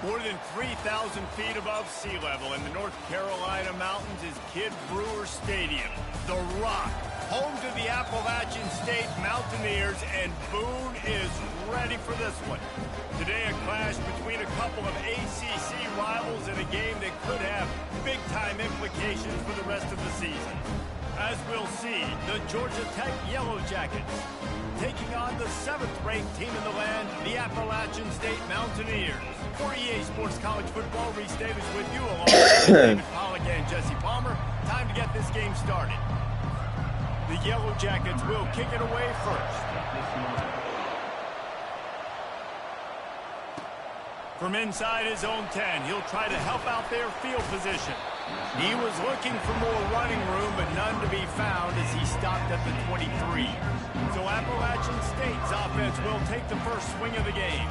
More than 3,000 feet above sea level in the North Carolina mountains is Kid Brewer Stadium, the Rock, home to the Appalachian State Mountaineers, and Boone is ready for this one. Today, a clash between a couple of ACC rivals in a game that could have big-time implications for the rest of the season. As we'll see, the Georgia Tech Yellow Jackets taking on the 7th-ranked team in the land, the Appalachian State Mountaineers. For EA Sports College Football, Reese Davis with you, along with David Pollack and Jesse Palmer. Time to get this game started. The Yellow Jackets will kick it away first. From inside his own 10, he'll try to help out their field position. He was looking for more running room, but none to be found as he stopped at the 23. So Appalachian State's offense will take the first swing of the game.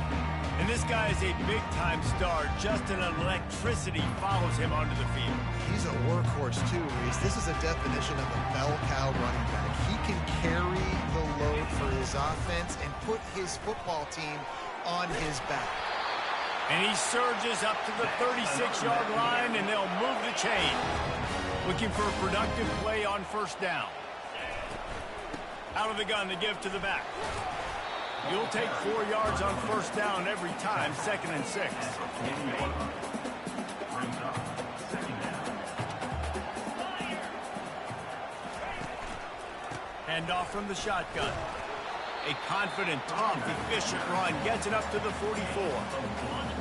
And this guy is a big-time star. Just an electricity follows him onto the field. He's a workhorse, too, Reese. This is a definition of a bell cow running back. He can carry the load for his offense and put his football team on his back. And he surges up to the 36-yard line, and they'll move the chain. Looking for a productive play on first down. Out of the gun to give to the back. You'll take 4 yards on first down every time, 2nd and 6. Hand off from the shotgun. A confident, tough, efficient run gets it up to the 44.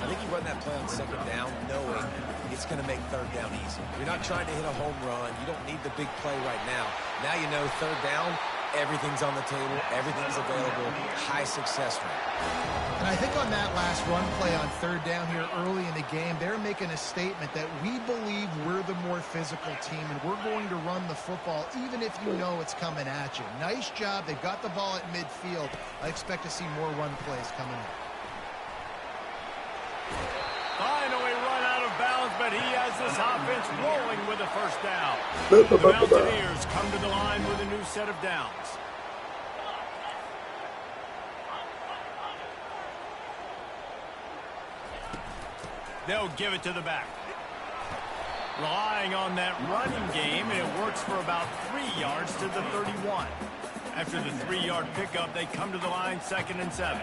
I think you run that play on 2nd down knowing it's going to make 3rd down easy. You're not trying to hit a home run. You don't need the big play right now. Now you know 3rd down, everything's on the table, everything's available, high success rate. And I think on that last run play on 3rd down here early in the game, they're making a statement that we believe we're the more physical team and we're going to run the football even if you know it's coming at you. Nice job. They've got the ball at midfield. I expect to see more run plays coming up. Finally run out of bounds, but he has this offense rolling with a first down. The Mountaineers come to the line with a new set of downs. They'll give it to the back. Relying on that running game, and it works for about 3 yards to the 31. After the 3-yard pickup, they come to the line 2nd and 7.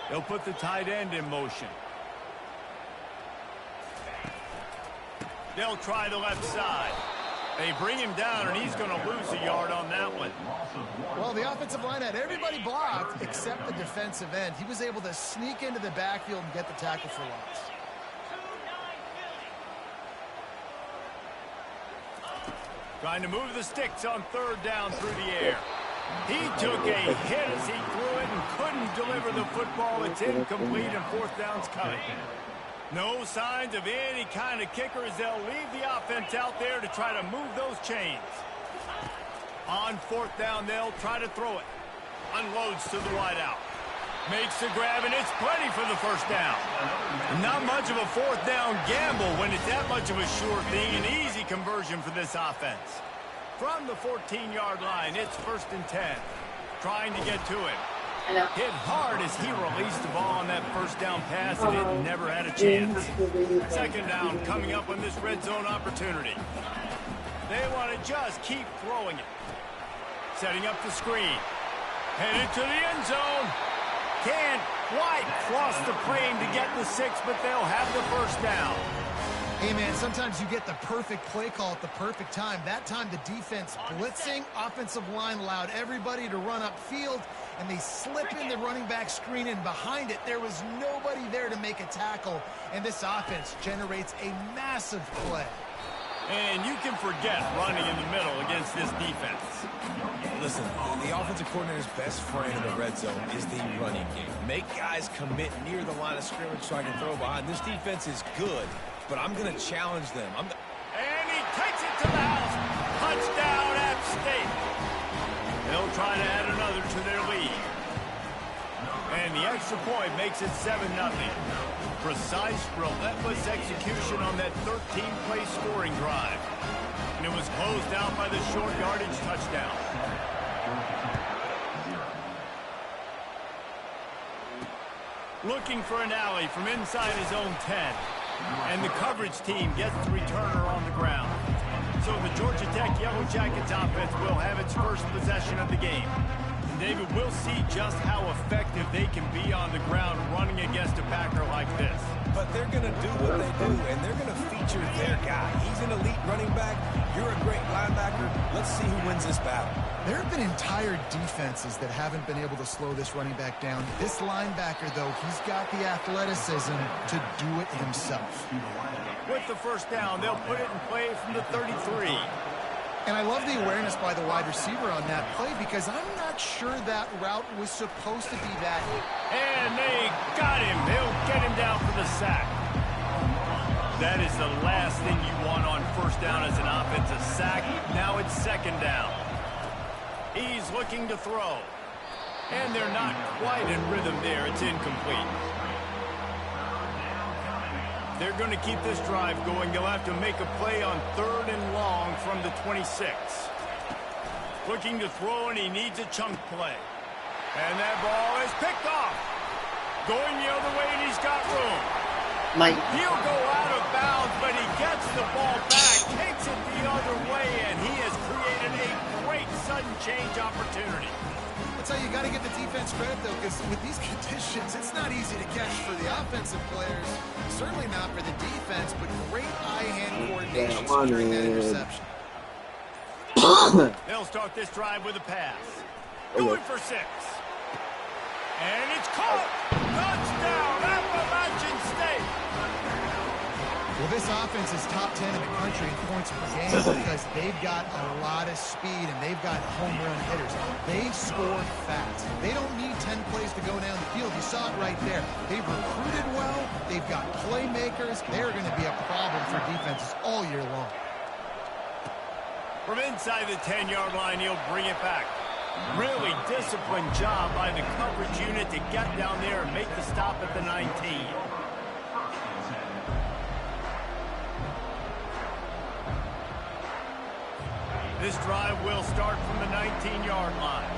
They'll put the tight end in motion. They'll try the left side. They bring him down, and he's going to lose a yard on that one. Well, the offensive line had everybody blocked except the defensive end. He was able to sneak into the backfield and get the tackle for loss. Trying to move the sticks on 3rd down through the air. He took a hit as he threw it and couldn't deliver the football. It's incomplete, and 4th down's coming. No signs of any kind of kicker as they'll leave the offense out there to try to move those chains. On 4th down, they'll try to throw it. Unloads to the wideout. Makes the grab, and it's plenty for the first down. Not much of a 4th down gamble when it's that much of a sure thing. An easy conversion for this offense. From the 14-yard line, it's 1st and 10. Trying to get to him. Hit hard as he released the ball on that first down pass, and it never had a chance. 2nd down coming up on this red zone opportunity. They want to just keep throwing it. Setting up the screen. Headed to the end zone. Can't quite cross the plane to get the 6, but they'll have the first down. Hey, man, sometimes you get the perfect play call at the perfect time. That time the defense blitzing, offensive line allowed everybody to run upfield, and they slip in the running back screen, and behind it there was nobody there to make a tackle, and this offense generates a massive play. And you can forget running in the middle against this defense. Listen, the offensive coordinator's best friend in the red zone is the running game. Make guys commit near the line of scrimmage so I can throw behind. This defense is good, but I'm going to challenge them. And he takes it to the house. Touchdown, App State. They'll try to add another to their lead. And the extra point makes it 7-0. Precise, relentless execution on that 13-play scoring drive. And it was closed out by the short yardage touchdown. Looking for an alley from inside his own 10. And the coverage team gets the returner on the ground. So the Georgia Tech Yellow Jackets offense will have its first possession of the game. And David, we'll see just how effective they can be on the ground running against a backer like this. But they're going to do what they do, and they're going to feature their guy. He's an elite running back. You're a great linebacker. Let's see who wins this battle. There have been entire defenses that haven't been able to slow this running back down. This linebacker, though, he's got the athleticism to do it himself. With the first down, they'll put it in play from the 33. And I love the awareness by the wide receiver on that play because I'm not sure that route was supposed to be that. And they got him. They'll get him down for the sack. That is the last thing you want on first down as an offensive sack. Now it's second down. He's looking to throw. And they're not quite in rhythm there. It's incomplete. They're going to keep this drive going. They'll have to make a play on 3rd and long from the 26. Looking to throw, and he needs a chunk play. And that ball is picked off. Going the other way, and he's got room. He'll go out of bounds, but he gets the ball back, takes it the other way, and he has created a great sudden change opportunity. That's how you got to give the defense credit, though, because with these conditions, it's not easy to catch for the offensive players. Certainly not for the defense, but great eye-hand coordination securing that interception. They'll start this drive with a pass. Going for 6. And it's caught. Touchdown, Appalachian State. Well, this offense is top 10 in the country in points per game because they've got a lot of speed and they've got home run hitters. They score fast. They don't need 10 plays to go down the field. You saw it right there. They've recruited well. They've got playmakers. They're going to be a problem for defenses all year long. From inside the 10-yard line, he'll bring it back. Really disciplined job by the coverage unit to get down there and make the stop at the 19. This drive will start from the 19-yard line.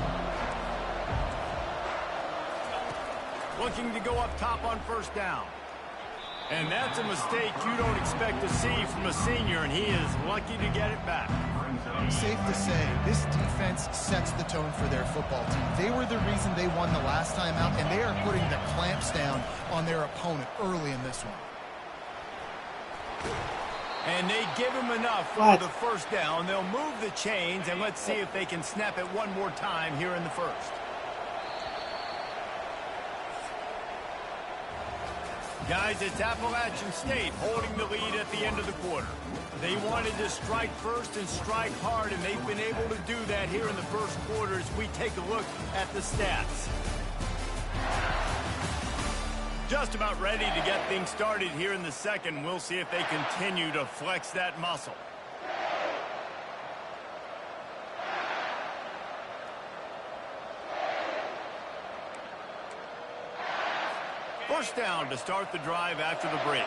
Looking to go up top on first down. And that's a mistake you don't expect to see from a senior, and he is lucky to get it back. Safe to say, this defense sets the tone for their football team. They were the reason they won the last time out, and they are putting the clamps down on their opponent early in this one. And they give him enough for the first down. They'll move the chains, and let's see if they can snap it one more time here in the first. Guys, it's Appalachian State holding the lead at the end of the quarter. They wanted to strike first and strike hard, and they've been able to do that here in the first quarter as we take a look at the stats. Just about ready to get things started here in the second. We'll see if they continue to flex that muscle. First down to start the drive after the break.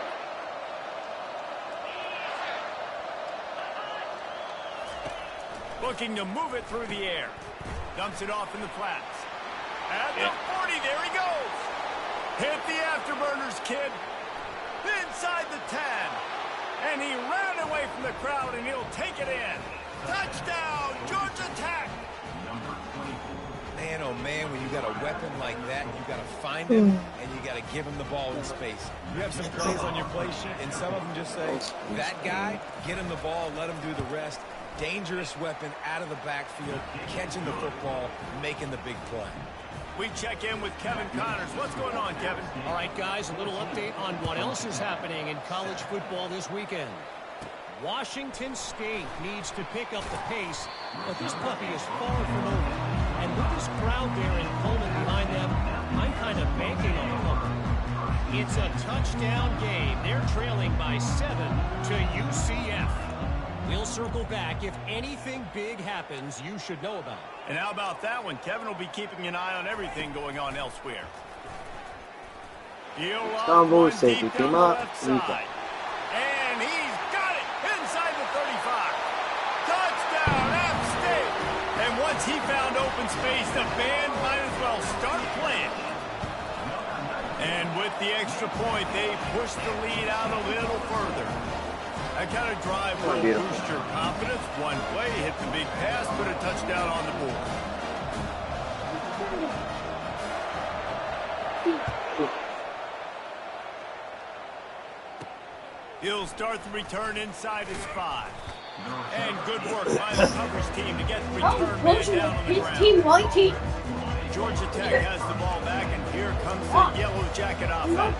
Looking to move it through the air. Dumps it off in the flats. At the 40, there he goes. Hit the afterburners, kid. Inside the 10. And he ran away from the crowd, and he'll take it in. Touchdown, Georgia Tech. Man, oh man, when you got a weapon like that, you got to find him, and you got to give him the ball in space. You have some plays on your play sheet, and some of them just say, that guy, get him the ball, let him do the rest. Dangerous weapon out of the backfield, catching the football, making the big play. We check in with Kevin Connors. What's going on, Kevin? All right, guys, a little update on what else is happening in college football this weekend. Washington State needs to pick up the pace, but this puppy is far from over. And with this crowd there in Pullman behind them, I'm kind of banking on a pumpkin. It's a touchdown game. They're trailing by 7 to UCF. We'll circle back. If anything big happens, you should know about it. And how about that one? Kevin will be keeping an eye on everything going on elsewhere. He'll Istanbul safety came up. And he's got it inside the 35. Touchdown, App State. And once he found open space, the band might as well start playing. And with the extra point, they push the lead out a little further. That kind of drive will boost your confidence. One play, hit the big pass, put a touchdown on the board. He'll start the return inside his 5. And good work by the coverage team to get the return man down on the ground. Georgia Tech has the ball back, and here comes the Yellow Jacket offense.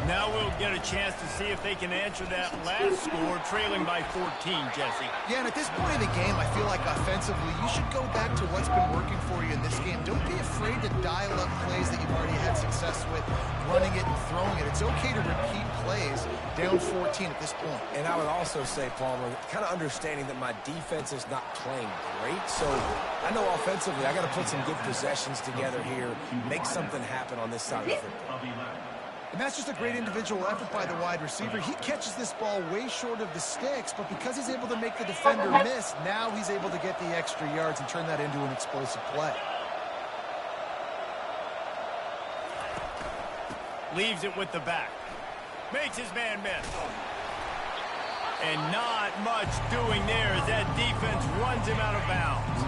Now we'll get a chance to see if they can answer that last score, trailing by 14, Jesse. Yeah, and at this point of the game, I feel like offensively, you should go back to what's been working for you in this game. Don't be afraid to dial up plays that you've already had success with, running it and throwing it. It's okay to repeat plays down 14 at this point. And I would also say, Palmer, kind of understanding that my defense is not playing great, so I know offensively I got to put some good possessions together here, make something happen on this side of the football. And that's just a great individual effort by the wide receiver. He catches this ball way short of the sticks, but because he's able to make the defender miss, now he's able to get the extra yards and turn that into an explosive play. Leaves it with the back. Makes his man miss. And not much doing there as that defense runs him out of bounds.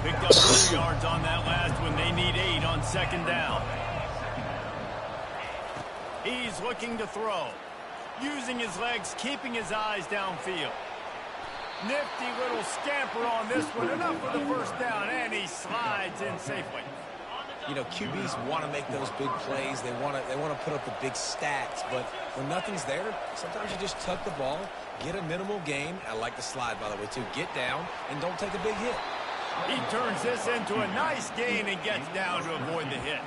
Picked up 2 yards on that last one. They need 8 on second down. He's looking to throw. Using his legs, keeping his eyes downfield. Nifty little scamper on this one. Enough for the first down, and he slides in safely. You know, QBs want to make those big plays. They want to put up the big stats. But when nothing's there, sometimes you just tuck the ball, get a minimal gain. I like the slide, by the way, too. Get down and don't take a big hit. He turns this into a nice gain and gets down to avoid the hit.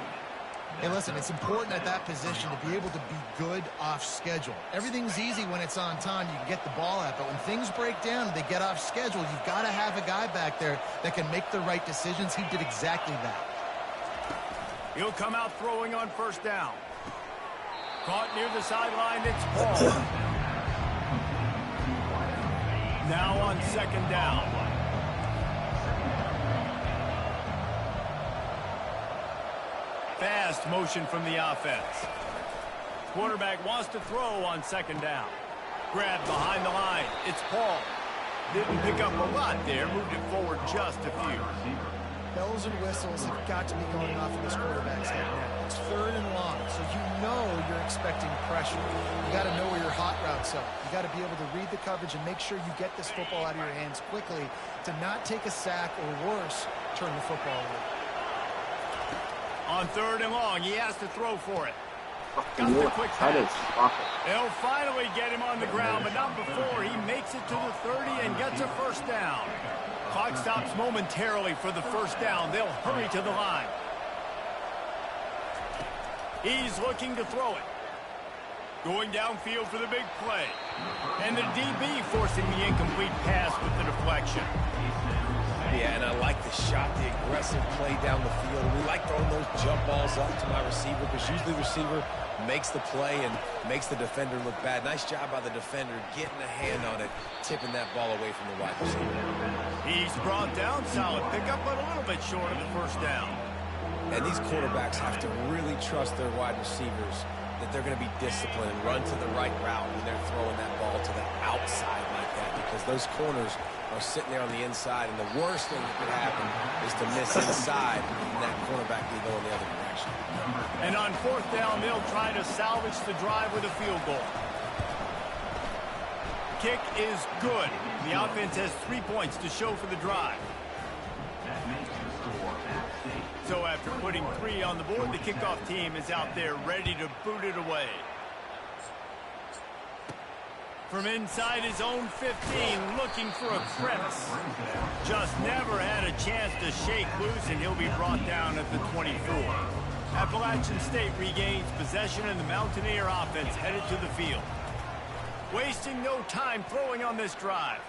Hey, listen, it's important at that position to be able to be good off schedule. Everything's easy when it's on time. You can get the ball out. But when things break down and they get off schedule, you've got to have a guy back there that can make the right decisions. He did exactly that. He'll come out throwing on first down. Caught near the sideline, it's Paul. Now on second down. Fast motion from the offense. Quarterback wants to throw on second down. Grabbed behind the line. It's Paul. Didn't pick up a lot there. Moved it forward just a few. Bells and whistles have got to be going off in this quarterback's head now. It's third and long, so you know you're expecting pressure. You got to know where your hot routes are. You got to be able to read the coverage and make sure you get this football out of your hands quickly to not take a sack or worse, turn the football away. On third and long, he has to throw for it. Got the quick pass. They'll finally get him on the ground, but not before he makes it to the 30 and gets a first down. Clock stops momentarily for the first down. They'll hurry to the line. He's looking to throw it. Going downfield for the big play. And the DB forcing the incomplete pass with the deflection. Yeah, and I like the shot, the aggressive play down the field. We like throwing those jump balls up to my receiver because usually the receiver makes the play and makes the defender look bad. Nice job by the defender getting a hand on it, tipping that ball away from the wide receiver. He's brought down, solid pickup, but a little bit short of the first down. And these quarterbacks have to really trust their wide receivers that they're going to be disciplined and run to the right route when they're throwing that ball to the outside like that, because those corners are sitting there on the inside, and the worst thing that could happen is to miss inside and that cornerback be going the other direction. And on fourth down, they'll try to salvage the drive with a field goal. Kick is good. The offense has 3 points to show for the drive. So after putting 3 on the board, the kickoff team is out there ready to boot it away. From inside his own 15, looking for a crevice. Just never had a chance to shake loose, and he'll be brought down at the 24. Appalachian State regains possession, and the Mountaineer offense headed to the field. Wasting no time throwing on this drive.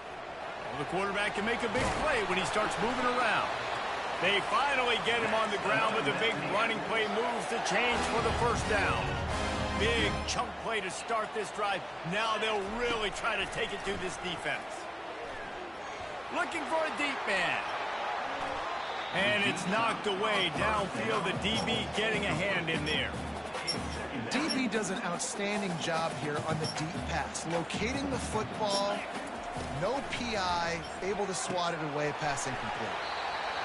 Well, the quarterback can make a big play when he starts moving around. They finally get him on the ground with a big running play, moves the change for the first down. Big chunk play to start this drive. Now they'll really try to take it to this defense. Looking for a deep man. And it's knocked away downfield. The DB getting a hand in there. DB does an outstanding job here on the deep pass, locating the football, no PI, able to swat it away, pass incomplete.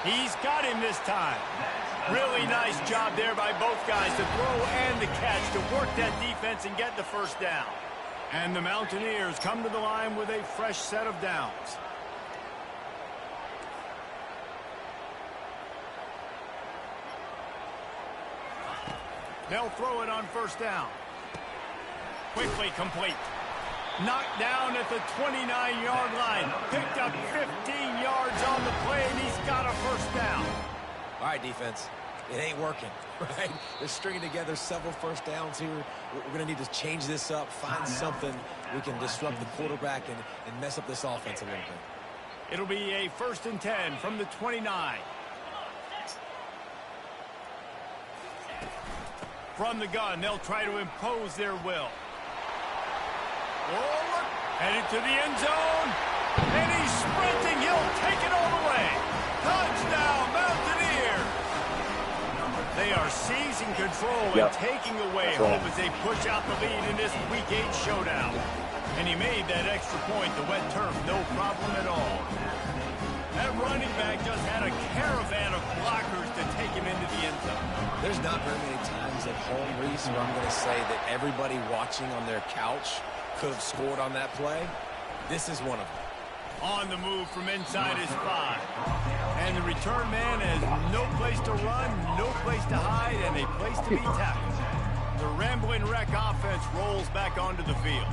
He's got him this time. Really nice job there by both guys to throw and the catch to work that defense and get the first down. And the Mountaineers come to the line with a fresh set of downs. They'll throw it on first down. Quickly complete. Knocked down at the 29-yard line. Picked up 15 yards on the play, and he's got a first down. All right, defense. It ain't working, right? They're stringing together several first downs here. We're going to need to change this up, find something we can disrupt the quarterback and mess up this offense a little bit. It'll be a 1st and 10 from the 29. From the gun, they'll try to impose their will. Forward, headed to the end zone, and he's sprinting. He'll take it all the way. Touchdown, Mountaineers! They are seizing control and taking away hope as they push out the lead in this Week 8 showdown. And he made that extra point, the wet turf, no problem at all. That running back just had a caravan of blockers to take him into the end zone. There's not very many times at home, Reese, where I'm going to say that everybody watching on their couch could have scored on that play. This is one of them. On the move from inside his 5. And the return man has no place to run, no place to hide, and a place to be tackled. The Rambling Wreck offense rolls back onto the field.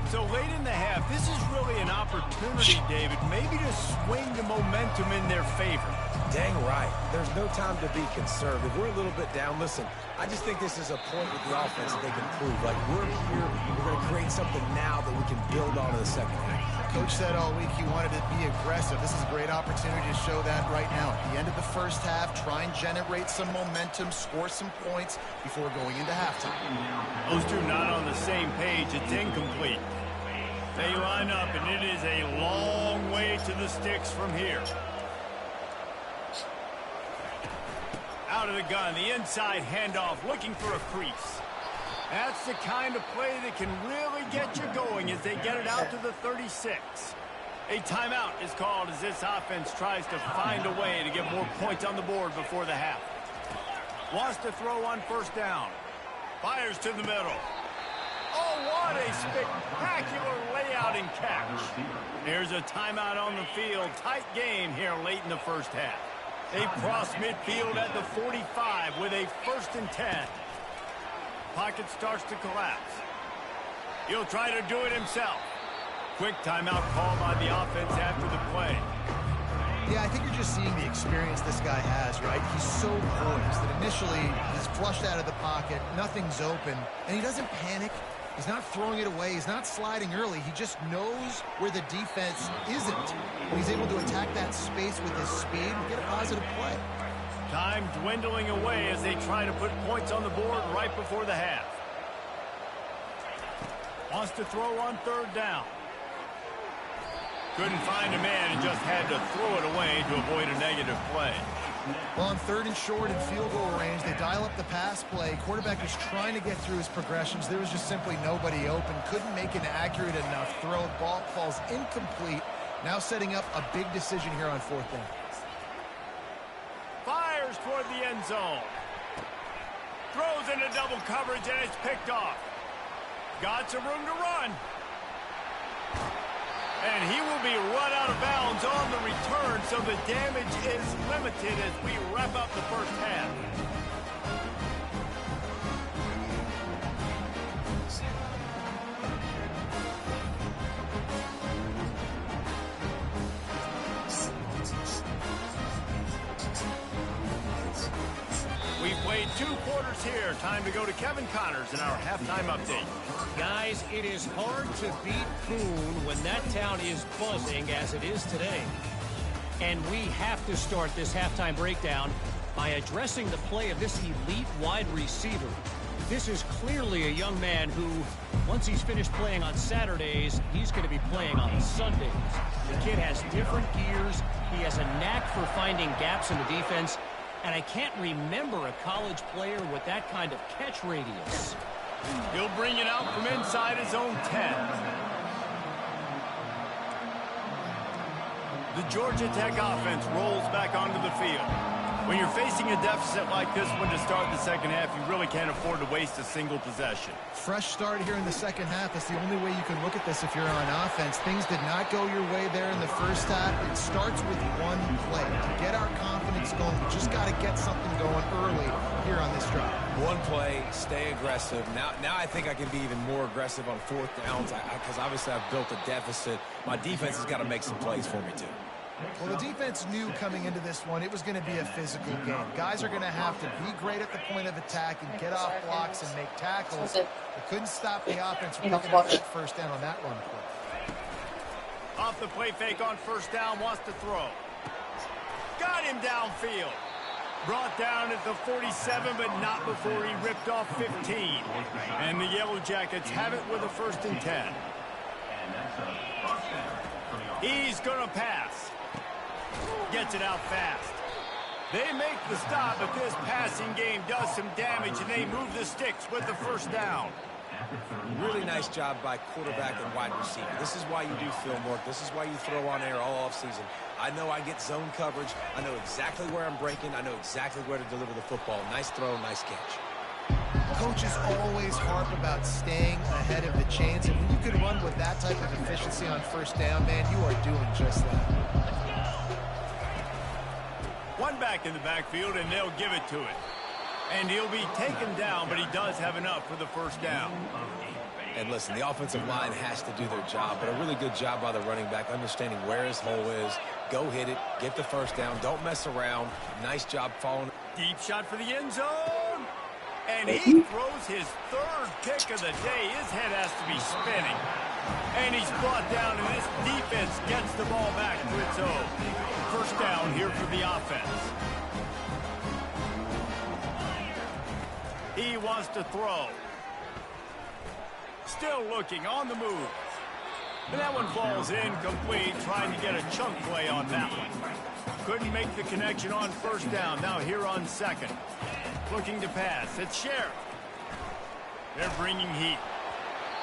So late in the half, this is really an opportunity, David, maybe to swing the momentum in their favor. Dang right. There's no time to be conservative. We're a little bit down. Listen, I just think this is a point with the offense that they can prove. Like, we're here, we're going to create something now that we can build on in the second half. Coach said all week he wanted to be aggressive. This is a great opportunity to show that right now. At the end of the first half, try and generate some momentum, score some points before going into halftime. Those two not on the same page. It's incomplete. They line up, and it is a long way to the sticks from here. Out of the gun, the inside handoff, looking for a crease. That's the kind of play that can really get you going as they get it out to the 36. A timeout is called as this offense tries to find a way to get more points on the board before the half. Wants to throw on first down. Fires to the middle. Oh, what a spectacular layout and catch. There's a timeout on the field. Tight game here late in the first half. They cross midfield at the 45 with a 1st and 10. Pocket starts to collapse. He'll try to do it himself. Quick timeout call by the offense after the play. Yeah, I think you're just seeing the experience this guy has, right? He's so poised that initially he's flushed out of the pocket, nothing's open, and he doesn't panic. He's not throwing it away. He's not sliding early. He just knows where the defense isn't. And he's able to attack that space with his speed and get a positive play. Time dwindling away as they try to put points on the board right before the half. Wants to throw on 3rd down. Couldn't find a man and just had to throw it away to avoid a negative play. Well, on 3rd and short and field goal range, they dial up the pass play. Quarterback was trying to get through his progressions. There was just simply nobody open. Couldn't make an accurate enough throw. Ball falls incomplete. Now setting up a big decision here on 4th down. Fires toward the end zone. Throws into double coverage, and it's picked off. Got some room to run. And he will be run out of bounds on the return, so the damage is limited as we wrap up the first half. We've played 2 quarters here. Time to go to Kevin Connors in our halftime update. Guys, it is hard to beat Coon when that town is buzzing as it is today. And we have to start this halftime breakdown by addressing the play of this elite wide receiver. This is clearly a young man who, once he's finished playing on Saturdays, he's going to be playing on Sundays. The kid has different gears. He has a knack for finding gaps in the defense. And I can't remember a college player with that kind of catch radius. He'll bring it out from inside his own 10. The Georgia Tech offense rolls back onto the field. When you're facing a deficit like this one to start the second half, you really can't afford to waste a single possession. Fresh start here in the second half. That's the only way you can look at this if you're on offense. Things did not go your way there in the first half. It starts with one play. To get our confidence going, we just got to get something going early here on this drive. One play, stay aggressive. Now I think I can be even more aggressive on fourth downs because obviously I've built a deficit. My defense has got to make some plays for me too. Well, the defense knew coming into this one it was going to be a physical game. Guys are going to have to be great at the point of attack and get off blocks and make tackles. They couldn't stop the offense from picking up that first down on that run play. Off the play fake on first down, wants to throw. Got him downfield. Brought down at the 47, but not before he ripped off 15. And the Yellow Jackets have it with a 1st and 10. He's going to pass. Gets it out fast. They make the stop, but this passing game does some damage, and they move the sticks with the 1st down. Really nice job by quarterback and wide receiver. This is why you do film work. This is why you throw on air all offseason. I know I get zone coverage. I know exactly where I'm breaking. I know exactly where to deliver the football. Nice throw, nice catch. Coaches always harp about staying ahead of the chains, and when you can run with that type of efficiency on first down, man, you are doing just that. One back in the backfield, and they'll give it to it. And he'll be taken down, but he does have enough for the 1st down. And listen, the offensive line has to do their job, but a really good job by the running back understanding where his hole is. Go hit it, get the 1st down, don't mess around. Nice job following. Deep shot for the end zone. And he throws his 3rd pick of the day. His head has to be spinning. And he's brought down, and this defense gets the ball back to its own. 1st down here for the offense. He wants to throw. Still looking on the move. And that one falls incomplete, trying to get a chunk play on that one. Couldn't make the connection on 1st down. Now here on 2nd. Looking to pass. It's Sheriff. They're bringing heat.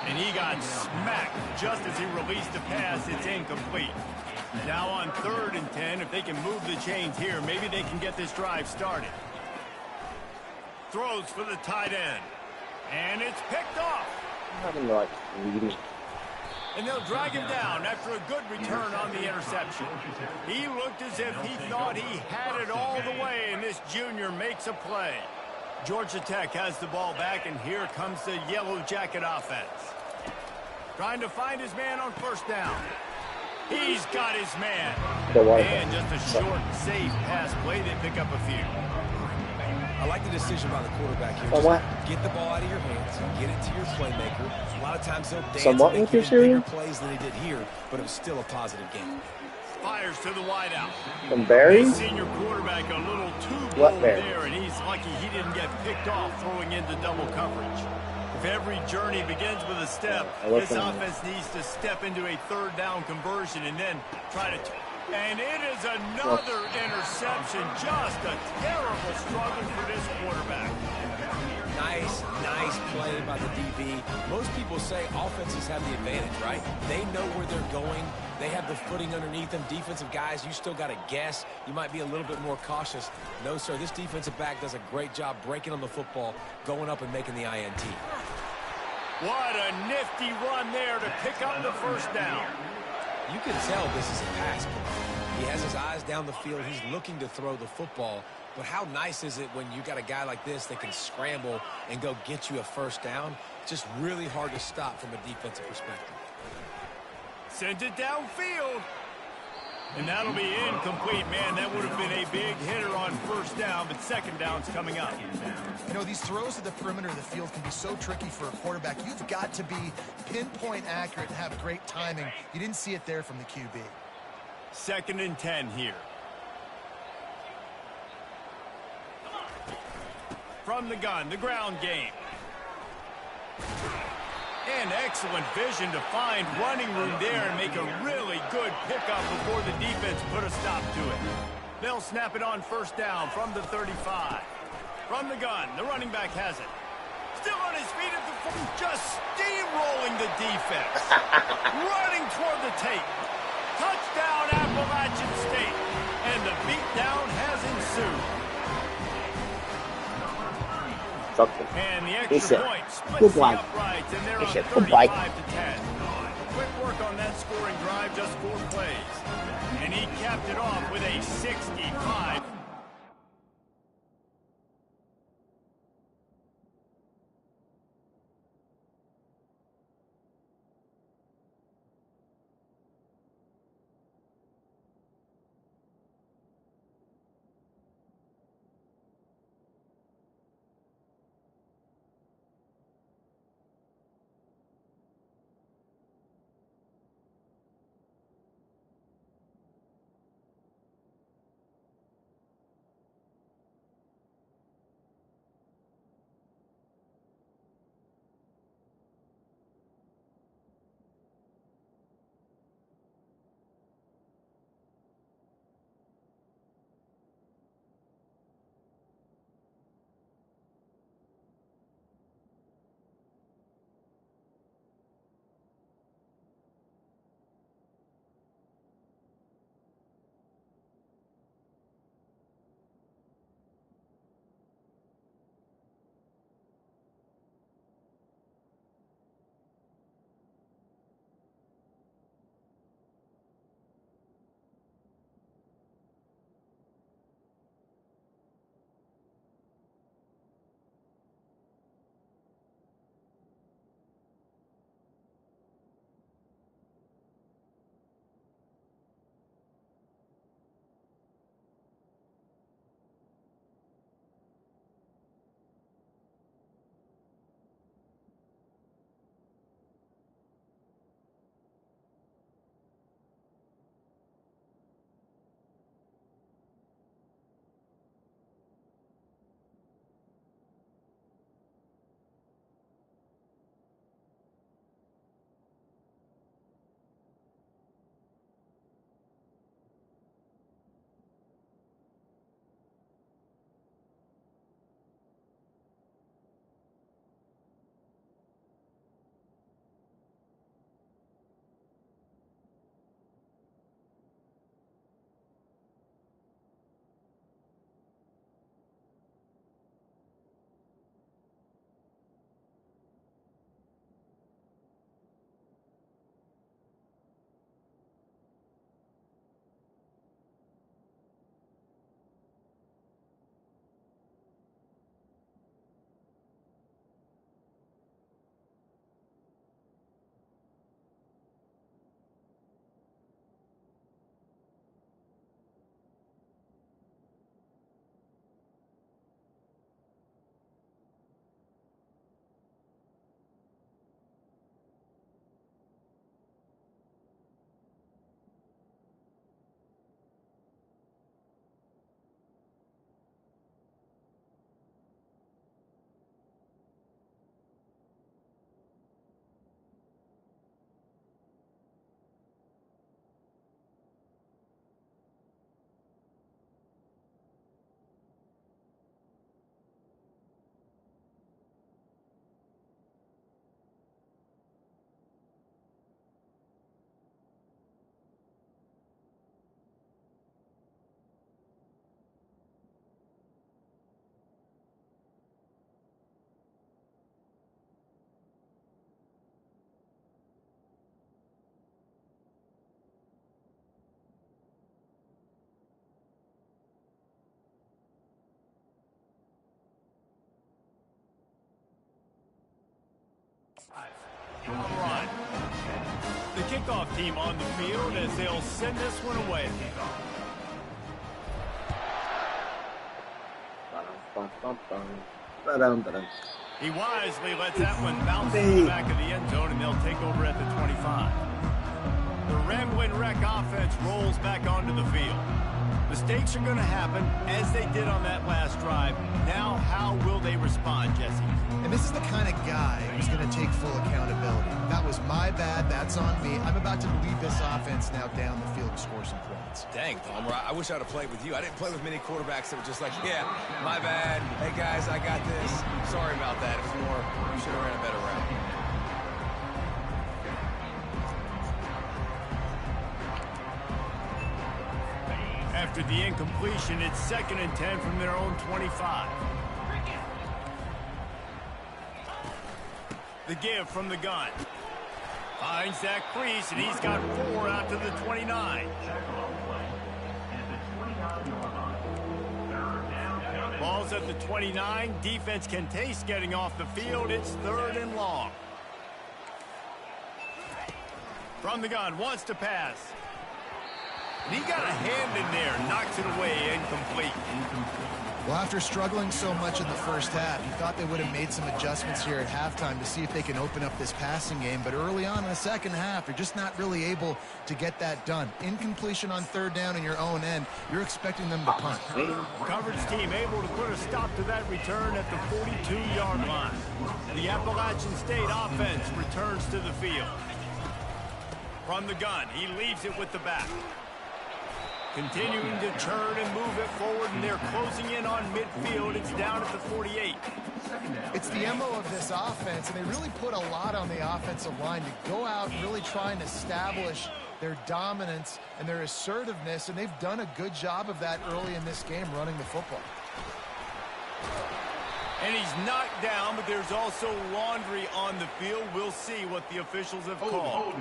And he got smacked just as he released the pass. It's incomplete. Now on 3rd and 10, if they can move the chains here, maybe they can get this drive started. Throws for the tight end. And it's picked off. Having like reading. And they'll drag him down after a good return on the interception. He looked as if he thought he had it all the way, and this junior makes a play. Georgia Tech has the ball back, and here comes the Yellow Jacket offense. Trying to find his man on 1st down. He's got his man. And just a short, safe pass play. They pick up a few. I like the decision by the quarterback here. Just get the ball out of your hands, get it to your playmaker. A lot of times they'll dance and make bigger plays than he did here, but it was still a positive game. Fires to the wideout. Some berries? The senior quarterback a little too bold there, and he's lucky he didn't get picked off throwing into double coverage. If every journey begins with a step, this offense needs to step into a 3rd down conversion and then try to... And it is another interception. Just a terrible struggle for this quarterback. Nice play by the DB. Most people say offenses have the advantage, right? They know where they're going. They have the footing underneath them. Defensive guys, you still got to guess. You might be a little bit more cautious. No, sir, this defensive back does a great job breaking on the football, going up and making the INT. What a nifty run there to pick up the 1st down. You can tell this is a pass play. He has his eyes down the field. He's looking to throw the football. But how nice is it when you got a guy like this that can scramble and go get you a 1st down? Just really hard to stop from a defensive perspective. Sent it downfield. And that'll be incomplete, man. That would have been a big hitter on 1st down, but 2nd down's coming up. You know, these throws to the perimeter of the field can be so tricky for a quarterback. You've got to be pinpoint accurate and have great timing. You didn't see it there from the QB. 2nd and 10 here. From the gun, the ground game. And excellent vision to find running room there and make a really good pickup before the defense put a stop to it. They'll snap it on first down from the 35. From the gun, the running back has it. Still on his feet at the front, just steamrolling the defense. Running toward the tape. Touchdown, Appalachian State. And the beatdown has ensued. Something. And the extra point splits Good the one. uprights, and they're up Good 35 one. to 10. Quick work on that scoring drive, just 4 plays. And he capped it off with a 65. Run. The kickoff team on the field as they'll send this one away. He wisely lets that one bounce to the back of the end zone, and they'll take over at the 25. The Rambling Wreck offense rolls back onto the field. Mistakes are going to happen, as they did on that last drive. Now, how will they respond, Jesse? And this is the kind of guy who's going to take full accountability. That was my bad. That's on me. I'm about to lead this offense defense now down the field to score some points. Dang, Palmer, I wish I'd have played with you. I didn't play with many quarterbacks that were just like, yeah, my bad. Hey, guys, I got this. Sorry about that. It was more, you should have ran a better route. After the incompletion, it's 2nd and 10 from their own 25. The give from the gun. Finds that crease, and he's got 4 out to the 29. Ball's at the 29. Defense can taste getting off the field. It's 3rd and long. From the gun, wants to pass. And he got a hand in there, knocks it away, incomplete. Well, after struggling so much in the first half, you thought they would have made some adjustments here at halftime to see if they can open up this passing game. But early on in the second half, you're just not really able to get that done. Incompletion on 3rd down in your own end, you're expecting them to punt. Coverage team able to put a stop to that return at the 42-yard line. The Appalachian State offense returns to the field. From the gun, he leaves it with the back. Continuing to turn and move it forward, and they're closing in on midfield. It's down at the 48. It's the MO of this offense, and they really put a lot on the offensive line to go out and really try and establish their dominance and their assertiveness, and they've done a good job of that early in this game running the football. And he's knocked down, but there's also laundry on the field. We'll see what the officials have called.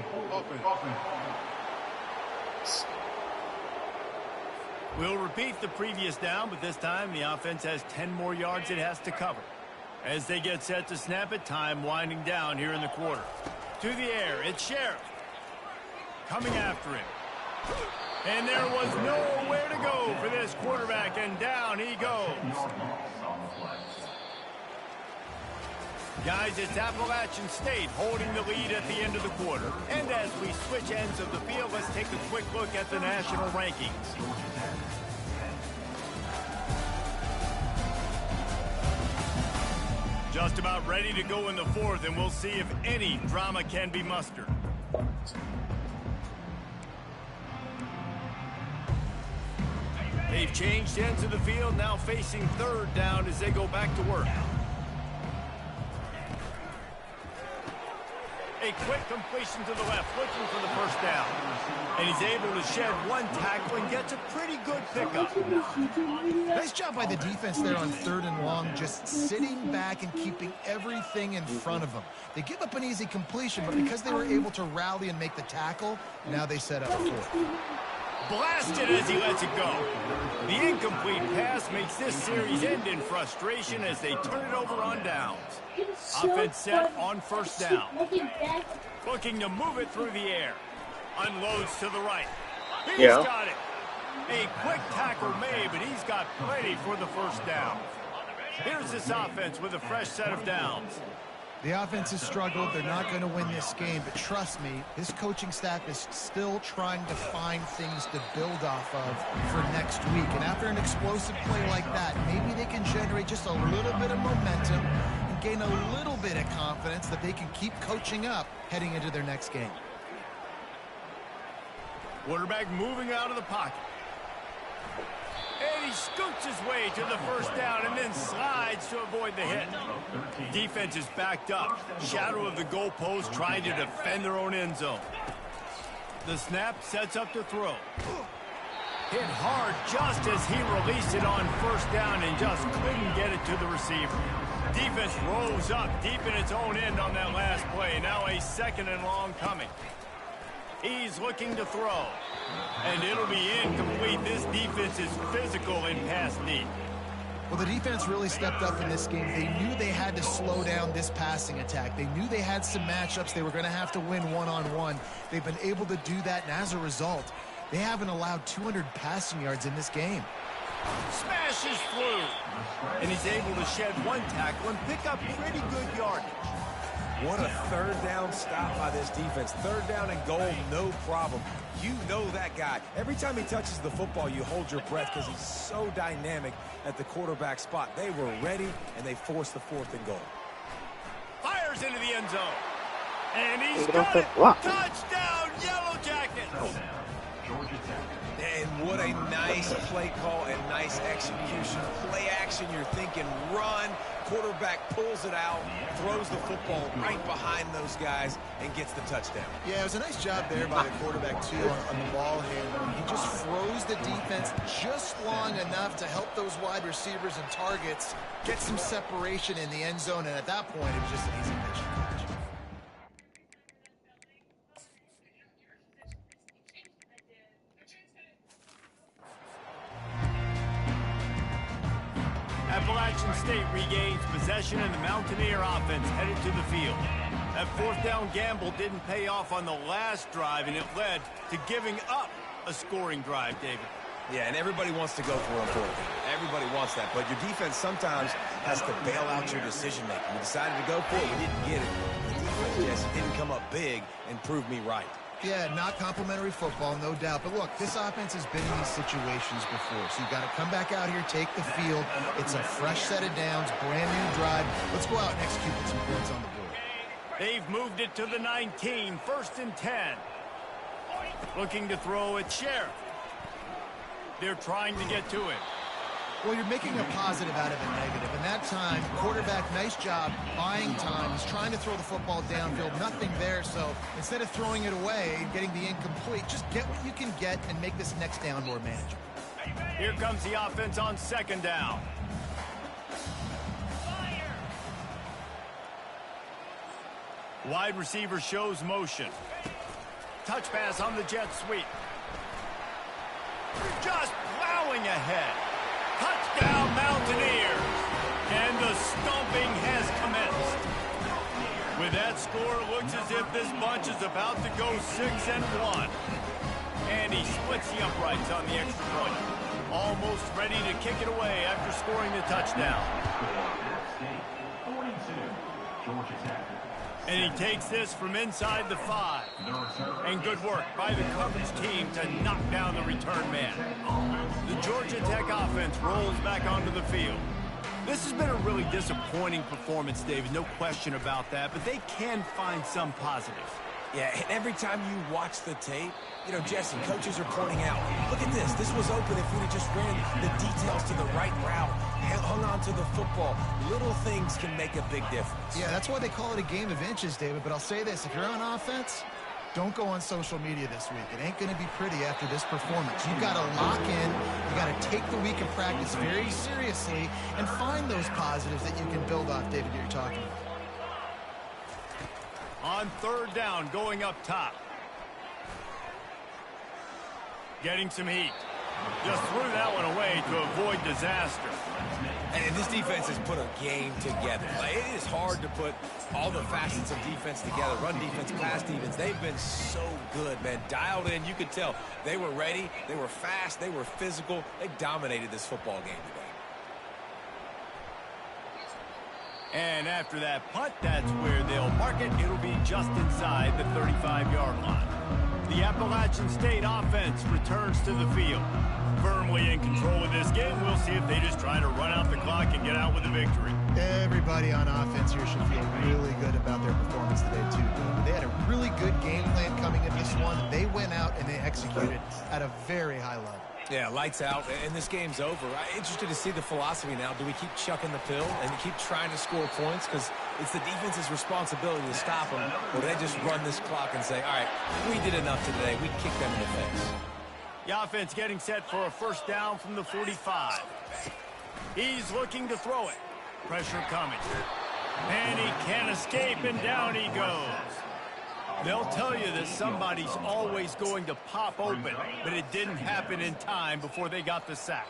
We'll repeat the previous down, but this time the offense has 10 more yards it has to cover. As they get set to snap it, time winding down here in the quarter. To the air, it's Sheriff. Coming after him. And there was nowhere to go for this quarterback, and down he goes. Guys, it's Appalachian State holding the lead at the end of the quarter. And as we switch ends of the field, let's take a quick look at the national rankings. Just about ready to go in the 4th, and we'll see if any drama can be mustered. They've changed ends of the field, now facing 3rd down as they go back to work. A quick completion to the left, looking for the 1st down. And he's able to shed 1 tackle and gets a pretty good pickup. Nice job by the defense there on 3rd and long, just sitting back and keeping everything in front of them. They give up an easy completion, but because they were able to rally and make the tackle, now they set up 4th. Blasted as he lets it go. The incomplete pass makes this series end in frustration as they turn it over on downs. Offense set on 1st down. Looking to move it through the air. Unloads to the right. He's got it. A quick tackle made, but he's got plenty for the 1st down. Here's this offense with a fresh set of downs. The offense has struggled. They're not going to win this game, but trust me, this coaching staff is still trying to find things to build off of for next week. And after an explosive play like that, maybe they can generate just a little bit of momentum and gain a little bit of confidence that they can keep coaching up heading into their next game. Quarterback moving out of the pocket. And he scoots his way to the 1st down and then slides to avoid the hit. Defense is backed up. Shadow of the goalpost trying to defend their own end zone. The snap sets up to throw. Hit hard just as he released it on 1st down and just couldn't get it to the receiver. Defense rose up deep in its own end on that last play. Now a 2nd and long coming. He's looking to throw. And it'll be incomplete. This defense is physical in pass D. Well, the defense really stepped up in this game. They knew they had to slow down this passing attack. They knew they had some matchups they were going to have to win one-on-one. They've been able to do that, and as a result, they haven't allowed 200 passing yards in this game. Smashes through. And he's able to shed 1 tackle and pick up pretty good yardage. What a 3rd down stop by this defense. 3rd down and goal, no problem. You know that guy. Every time he touches the football, you hold your breath because he's so dynamic at the quarterback spot. They were ready, and they forced the 4th and goal. Fires into the end zone. And he's got it. Touchdown, Yellow Jackets. What a nice play call and nice execution. Play action, you're thinking run. Quarterback pulls it out, throws the football right behind those guys, and gets the touchdown. Yeah, it was a nice job there by the quarterback, too, on the ball handling. He just froze the defense just long enough to help those wide receivers and targets get some separation in the end zone, and at that point, it was just an easy pitch. Appalachian State regains possession and the Mountaineer offense headed to the field. That fourth down gamble didn't pay off on the last drive, and it led to giving up a scoring drive, David. Yeah, and everybody wants to go for a fourth down. Everybody wants that, but your defense sometimes has to bail out your decision-making. You decided to go for it, you didn't get it. The defense just didn't come up big and prove me right. Yeah, not complimentary football, no doubt. But look, this offense has been in these situations before. So you've got to come back out here, take the field. It's a fresh set of downs, brand new drive. Let's go out and execute with some points on the board. They've moved it to the 19, 1st and 10. Looking to throw at Sheriff. They're trying to get to it. Well, you're making a positive out of a negative. And that time, quarterback, nice job buying time. He's trying to throw the football downfield. Nothing there. So instead of throwing it away and getting the incomplete, just get what you can get and make this next down more manageable. Here comes the offense on 2nd down. Wide receiver shows motion. Touch pass on the jet sweep. Just plowing ahead. Touchdown Mountaineers. And the stomping has commenced. With that score, it looks as if this bunch is about to go 6-1. And he splits the uprights on the extra point. Almost ready to kick it away after scoring the touchdown. And he takes this from inside the 5. And good work by the coverage team to knock down the return man. The Georgia Tech offense rolls back onto the field. This has been a really disappointing performance, David, no question about that, but they can find some positives. Yeah, and every time you watch the tape, you know, Jesse, coaches are pointing out, look at this. This was open if we'd have just ran the details to the right route, hung on to the football. Little things can make a big difference. Yeah, that's why they call it a game of inches, David. But I'll say this, if you're on offense, don't go on social media this week. It ain't going to be pretty after this performance. You've got to lock in. You've got to take the week of practice very seriously and find those positives that you can build off, David, that you're talking about. On 3rd down, going up top. Getting some heat. Just threw that one away to avoid disaster. And this defense has put a game together. Like, it is hard to put all the facets of defense together. Run defense, pass defense. They've been so good, man. Dialed in. You could tell they were ready. They were fast. They were physical. They dominated this football game today. And after that punt, that's where they'll mark it. It'll be just inside the 35-yard line. The Appalachian State offense returns to the field. Firmly in control of this game. We'll see if they just try to run out the clock and get out with a victory. Everybody on offense here should feel really good about their performance today, too. They had a really good game plan coming in this one. They went out and they executed at a very high level. Yeah, lights out, and this game's over. I'm interested to see the philosophy now. Do we keep chucking the pill and keep trying to score points? Because it's the defense's responsibility to stop them. Or do they just run this clock and say, all right, we did enough today. We kicked them in the face. The offense getting set for a 1st down from the 45. He's looking to throw it. Pressure coming. And he can't escape, and down he goes. They'll tell you that somebody's always going to pop open, but it didn't happen in time before they got the sack.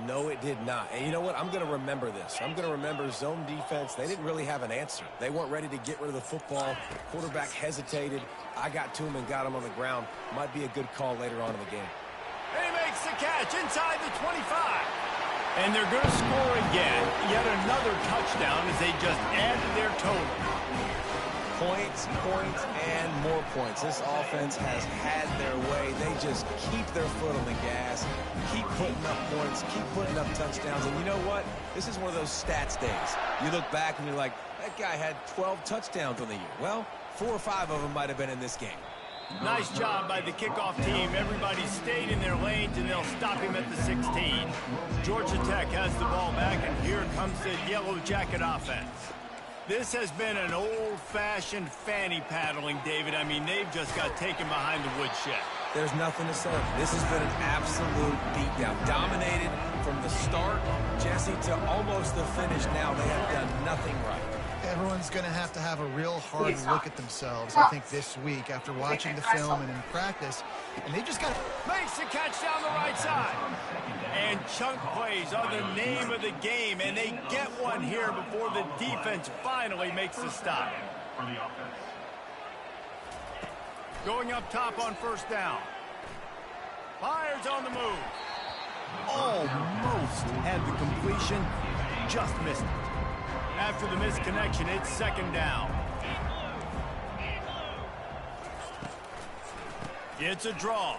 No, it did not. And you know what? I'm going to remember this. I'm going to remember zone defense. They didn't really have an answer. They weren't ready to get rid of the football. Quarterback hesitated. I got to him and got him on the ground. Might be a good call later on in the game. He makes the catch inside the 25. And they're going to score again. Yet another touchdown as they just added their total. Points, points, and more points. This offense has had their way. They just keep their foot on the gas, keep putting up points, keep putting up touchdowns. And you know what? This is one of those stats days. You look back and you're like, that guy had 12 touchdowns on the year. Well, 4 or 5 of them might have been in this game. Nice job by the kickoff team. Everybody stayed in their lanes, and they'll stop him at the 16. Georgia Tech has the ball back, and here comes the Yellow Jacket offense. This has been an old-fashioned fanny paddling, David. I mean, they've just got taken behind the woodshed. There's nothing to say. This has been an absolute beatdown. Dominated from the start, Jesse, to almost the finish now. They have done nothing right. Everyone's going to have a real hard look at themselves, I think, this week after watching the film and in practice. And they just got to... Makes the catch down the right side. And chunk plays are the name of the game, and they get one here before the defense finally makes the stop. Going up top on first down. Fires on the move. Almost had the completion, just missed it. After the misconnection, it's second down. It's a draw.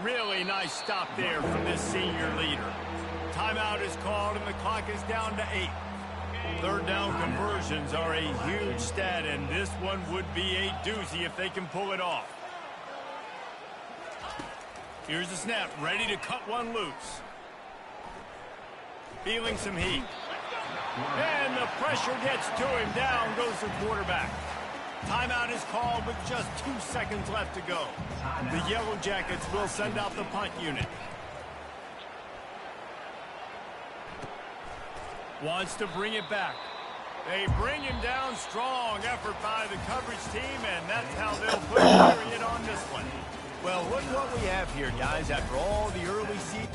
Really nice stop there from this senior leader. Timeout is called, and the clock is down to 8. Third down conversions are a huge stat, and this one would be a doozy if they can pull it off. Here's the snap, ready to cut one loose. Feeling some heat. And the pressure gets to him. Down goes the quarterback. Timeout is called with just 2 seconds left to go. The Yellow Jackets will send out the punt unit. Wants to bring it back. They bring him down. Strong effort by the coverage team, and that's how they'll put a period on this one. Well, look what we have here, guys. After all the early season...